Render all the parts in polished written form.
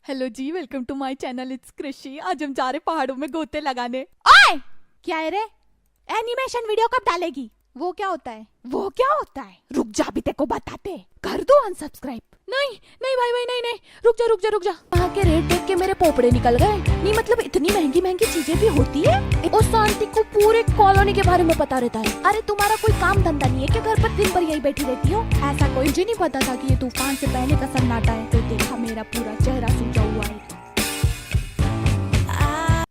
Hello जी, welcome to my channel. It's Krishi. आज हम जा रहे पहाड़ों में गोते लगाने। ओए, क्या है रे? एनिमेशन वीडियो कब डालेगी? वो क्या होता है? वो क्या होता है? रुक जा, अभी तेको बताते। कर दो अनसब्सक्राइब। नहीं नहीं भाई भाई, नहीं नहीं, रुक जा रुक जा रुक जा। वहाँ के रेट देख के मेरे पोपड़े निकल गए। नहीं मतलब इतनी महंगी महंगी चीजें भी होती है। उस आंटी को पूरे कॉलोनी के बारे में पता रहता है। अरे तुम्हारा कोई काम धंधा नहीं है क्या? घर पर दिन भर यही बैठी रहती हो? ऐसा कोई मुझे नहीं पता था कि ये तूफान से पहले का सन्नाटा है। तो देखा मेरा पूरा चेहरा सूजा हुआ है।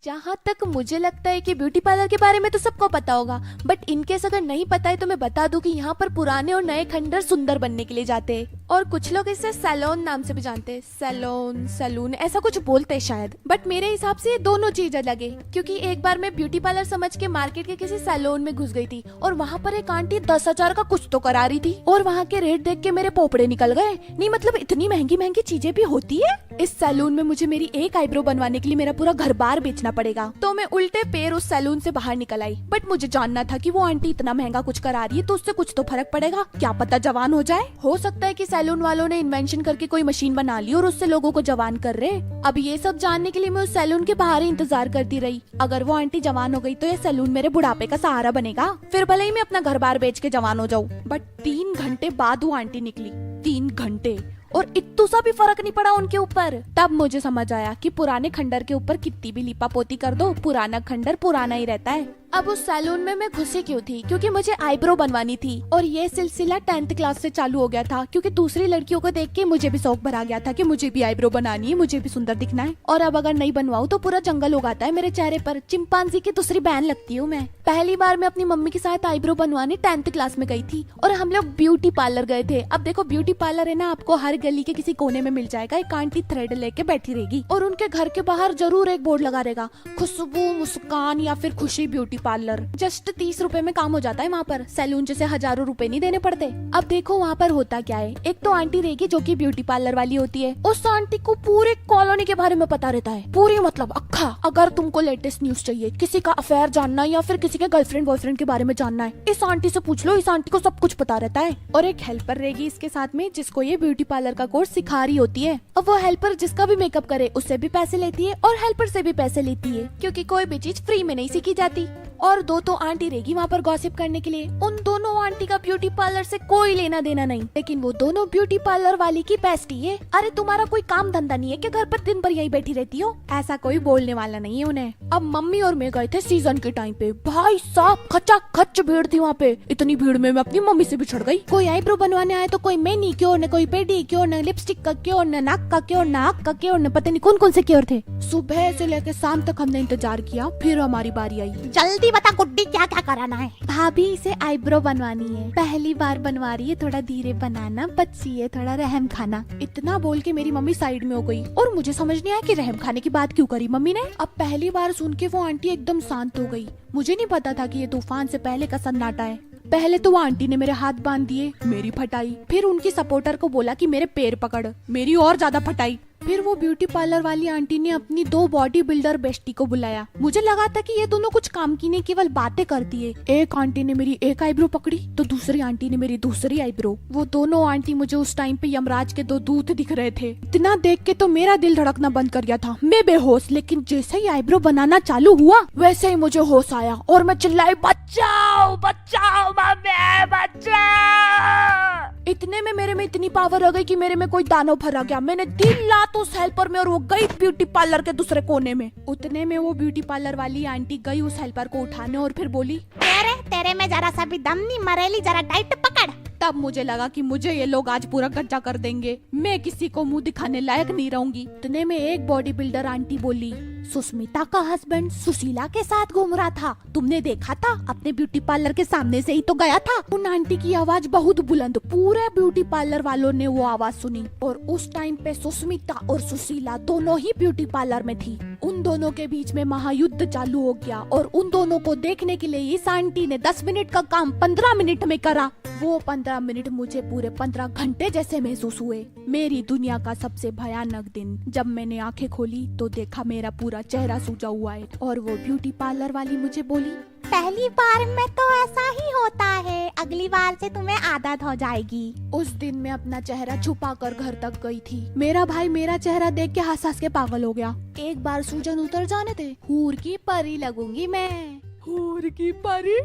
जहाँ तक मुझे लगता है कि ब्यूटी पार्लर के बारे में तो सबको पता होगा, बट इनकेस अगर नहीं पता है तो मैं बता दूं कि यहाँ पर पुराने और नए खंडर सुंदर बनने के लिए जाते हैं। और कुछ लोग इसे सैलून नाम से भी जानते हैं। सैलून, सैलून ऐसा कुछ बोलते हैं शायद, बट मेरे हिसाब से ये दोनों चीज अलग है। क्योंकि एक बार मैं ब्यूटी पार्लर समझ के मार्केट के किसी सैलून में घुस गई थी और वहाँ पर एक आंटी 10,000 का कुछ तो करा रही थी और वहाँ के रेट देख के मेरे पोपड़े निकल गए। नहीं मतलब इतनी महंगी महंगी चीजें भी होती है। इस सैलून में मुझे मेरी एक आईब्रो बनवाने के लिए मेरा पूरा घर बार बेचना पड़ेगा। तो मैं उल्टे पैर उस सैलून से बाहर निकल आई। बट मुझे जानना था कि वो आंटी इतना महंगा कुछ करा रही है तो उससे कुछ तो फर्क पड़ेगा। क्या पता जवान हो जाए। हो सकता है कि सैलून वालों ने इन्वेंशन करके कोई मशीन बना ली और उससे लोगों को जवान कर रहे। अब ये सब जानने के लिए मैं उस सैलून के बाहर ही इंतजार करती रही। अगर वो आंटी जवान हो गई तो ये सैलून मेरे बुढ़ापे का सहारा बनेगा। फिर भले ही मैं अपना घर बार बेच के जवान हो जाऊँ। बट 3 घंटे बाद वो आंटी निकली। 3 घंटे और इत्तू सा भी फर्क नहीं पड़ा उनके ऊपर। तब मुझे समझ आया कि पुराने खंडर के ऊपर कितनी भी लिपा पोती कर दो, पुराना खंडर पुराना ही रहता है। अब उस सैलून में मैं घुसी क्यों थी? क्योंकि मुझे आईब्रो बनवानी थी और ये सिलसिला 10th क्लास से चालू हो गया था। क्योंकि दूसरी लड़कियों को देख के मुझे भी शौक भरा गया था कि मुझे भी आईब्रो बनानी है, मुझे भी सुंदर दिखना है। और अब अगर नहीं बनवाऊं तो पूरा जंगल उगाता है मेरे चेहरे पर। चिंपांजी की दूसरी बहन लगती हूँ मैं। पहली बार मैं अपनी मम्मी के साथ आईब्रो बनवाने 10th क्लास में गई थी और हम लोग ब्यूटी पार्लर गए थे। अब देखो ब्यूटी पार्लर है ना, आपको हर गली के किसी कोने में मिल जाएगा। एक आंटी थ्रेड लेके बैठी रहेगी और उनके घर के बाहर जरूर एक बोर्ड लगा रहेगा, खुशबू मुस्कान या फिर खुशी ब्यूटी पार्लर। जस्ट 30 रुपए में काम हो जाता है वहाँ पर। सैलून जैसे हजारों रुपए नहीं देने पड़ते। अब देखो वहाँ पर होता क्या है। एक तो आंटी रहेगी जो कि ब्यूटी पार्लर वाली होती है। उस आंटी को पूरे कॉलोनी के बारे में पता रहता है। पूरी मतलब अक्खा। अगर तुमको लेटेस्ट न्यूज चाहिए, किसी का अफेयर जानना है या फिर किसी के गर्लफ्रेंड बॉयफ्रेंड के बारे में जानना है, इस आंटी से पूछ लो। इस आंटी को सब कुछ पता रहता है। और एक हेल्पर रहेगी इसके साथ में जिसको ये ब्यूटी पार्लर का कोर्स सिखा रही होती है। अब वो हेल्पर जिसका भी मेकअप करे उससे भी पैसे लेती है और हेल्पर से भी पैसे लेती है, क्योंकि कोई भी चीज फ्री में नहीं सीखी जाती। और 2 तो आंटी रहेगी वहाँ पर गॉसिप करने के लिए। उन दोनों आंटी का ब्यूटी पार्लर से कोई लेना देना नहीं, लेकिन वो दोनों ब्यूटी पार्लर वाली की बेस्टी है। अरे तुम्हारा कोई काम धंधा नहीं है कि घर पर दिन भर यही बैठी रहती हो? ऐसा कोई बोलने वाला नहीं है उन्हें। अब मम्मी और मैं गए थे सीजन के टाइम पे। भाई साहब खचा खच भीड़ थी वहाँ पे। इतनी भीड़ में मैं अपनी मम्मी से बिछड़ गई। कोई आईब्रो बनवाने आए तो कोई मेनी क्योर, न कोई पेडी क्योर, न लिपस्टिक का क्योर, न नाक का क्योर, न आँख का क्योर, न पता नहीं कौन कौन से क्योर थे। सुबह से लेकर शाम तक हमने इंतजार किया, फिर हमारी बारी आई। जल्दी बता गुड्डी, क्या क्या कराना है? भाभी इसे आईब्रो बनवानी है, पहली बार बनवा रही है, थोड़ा धीरे बनाना, बच्ची है, थोड़ा रहम खाना। इतना बोल के मेरी मम्मी साइड में हो गई और मुझे समझ नहीं आया कि रहम खाने की बात क्यों करी मम्मी ने। अब पहली बार सुन के वो आंटी एकदम शांत हो गई। मुझे नहीं पता था कि ये तूफान से पहले का सन्नाटा है। पहले तो वो आंटी ने मेरे हाथ बांध दिए, मेरी फटाई। फिर उनकी सपोर्टर को बोला कि मेरे पैर पकड़, मेरी और ज्यादा फटाई। फिर वो ब्यूटी पार्लर वाली आंटी ने अपनी 2 बॉडी बिल्डर बेस्टी को बुलाया। मुझे लगा था कि ये दोनों कुछ काम की नहीं, केवल बातें करती है। एक आंटी ने मेरी एक आईब्रो पकड़ी तो दूसरी आंटी ने मेरी दूसरी आईब्रो। वो दोनों आंटी मुझे उस टाइम पे यमराज के 2 दूत दिख रहे थे। इतना देख के तो मेरा दिल धड़कना बंद कर गया था। मैं बेहोश, लेकिन जैसे ही आईब्रो बनाना चालू हुआ वैसे ही मुझे होश आया और मैं चिल्लाई, बचाओ बचाओ मम्मी बचाओ। इतने में मेरे में इतनी पावर आ गई कि मेरे में कोई दानव भरा गया। मैंने दिल ला तो उस हेल्पर में और वो गई ब्यूटी पार्लर के दूसरे कोने में। उतने में वो ब्यूटी पार्लर वाली आंटी गई उस हेल्पर को उठाने और फिर बोली, तेरे में जरा सा भी दम नहीं, मरेली जरा टाइट पकड़। तब मुझे लगा कि मुझे ये लोग आज पूरा गज्जा कर देंगे। मैं किसी को मुंह दिखाने लायक नहीं रहूंगी। इतने में एक बॉडी बिल्डर आंटी बोली, सुष्मिता का हस्बैंड सुशीला के साथ घूम रहा था, तुमने देखा था? अपने ब्यूटी पार्लर के सामने से ही तो गया था। उन आंटी की आवाज बहुत बुलंद, पूरे ब्यूटी पार्लर वालों ने वो आवाज सुनी। और उस टाइम पे सुष्मिता और सुशीला दोनों ही ब्यूटी पार्लर में थी। उन दोनों के बीच में महायुद्ध चालू हो गया और उन दोनों को देखने के लिए इस आंटी ने 10 मिनट का काम 15 मिनट में करा। वो 15 मिनट मुझे पूरे 15 घंटे जैसे महसूस हुए। मेरी दुनिया का सबसे भयानक दिन। जब मैंने आंखें खोली तो देखा मेरा पूरा चेहरा सूजा हुआ है और वो ब्यूटी पार्लर वाली मुझे बोली, पहली बार में तो ऐसा ही होता है, अगली बार से तुम्हें आदत हो जाएगी। उस दिन मैं अपना चेहरा छुपा कर घर तक गई थी। मेरा भाई मेरा चेहरा देख के हंस हंस के पागल हो गया। एक बार सूजन उतर जाने थे, हूर की परी लगूंगी मैं। हूर की परी?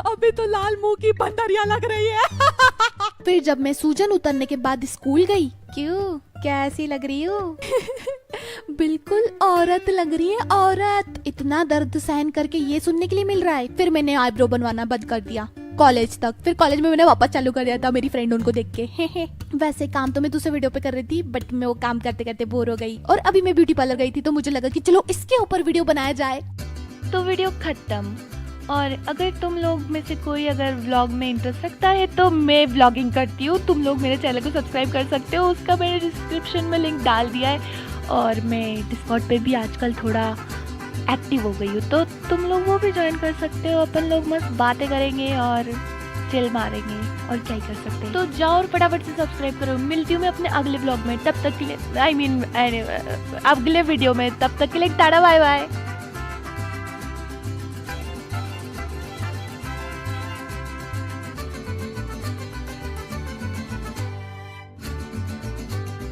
अभी तो लाल मुंह की बंदरिया लग रही है। फिर जब मैं सूजन उतरने के बाद स्कूल गई, क्यों कैसी लग रही हूँ? बिल्कुल औरत लग रही है, औरत। इतना दर्द सहन करके ये सुनने के लिए मिल रहा है। फिर मैंने आईब्रो बनवाना बंद कर दिया कॉलेज तक। फिर कॉलेज में मैंने वापस चालू कर दिया था, मेरी फ्रेंड उनको देख के। वैसे काम तो मैं दूसरे वीडियो पे कर रही थी, बट मैं वो काम करते करते बोर हो गई। और अभी मैं ब्यूटी पार्लर गई थी, तो मुझे लगा कि चलो इसके ऊपर वीडियो बनाया जाए। तो वीडियो खत्म। और अगर तुम लोग में से कोई अगर व्लॉग में इंटरेस्ट रखता है तो मैं व्लॉगिंग करती हूँ, तुम लोग मेरे चैनल को सब्सक्राइब कर सकते हो, उसका मैंने डिस्क्रिप्शन में लिंक डाल दिया है। और मैं डिस्कॉर्ड पे भी आजकल थोड़ा एक्टिव हो गई हूँ, तो तुम लोग वो भी ज्वाइन कर सकते हो। अपन लोग मस्त बातें करेंगे और चिल मारेंगे, और क्या ही कर सकते हैं। तो जाओ और फटाफट से सब्सक्राइब करो। मिलती हूँ मैं अपने अगले व्लॉग में, तब तक के लिए अगले वीडियो में, तब तक के लिए टाटा बाय बाय।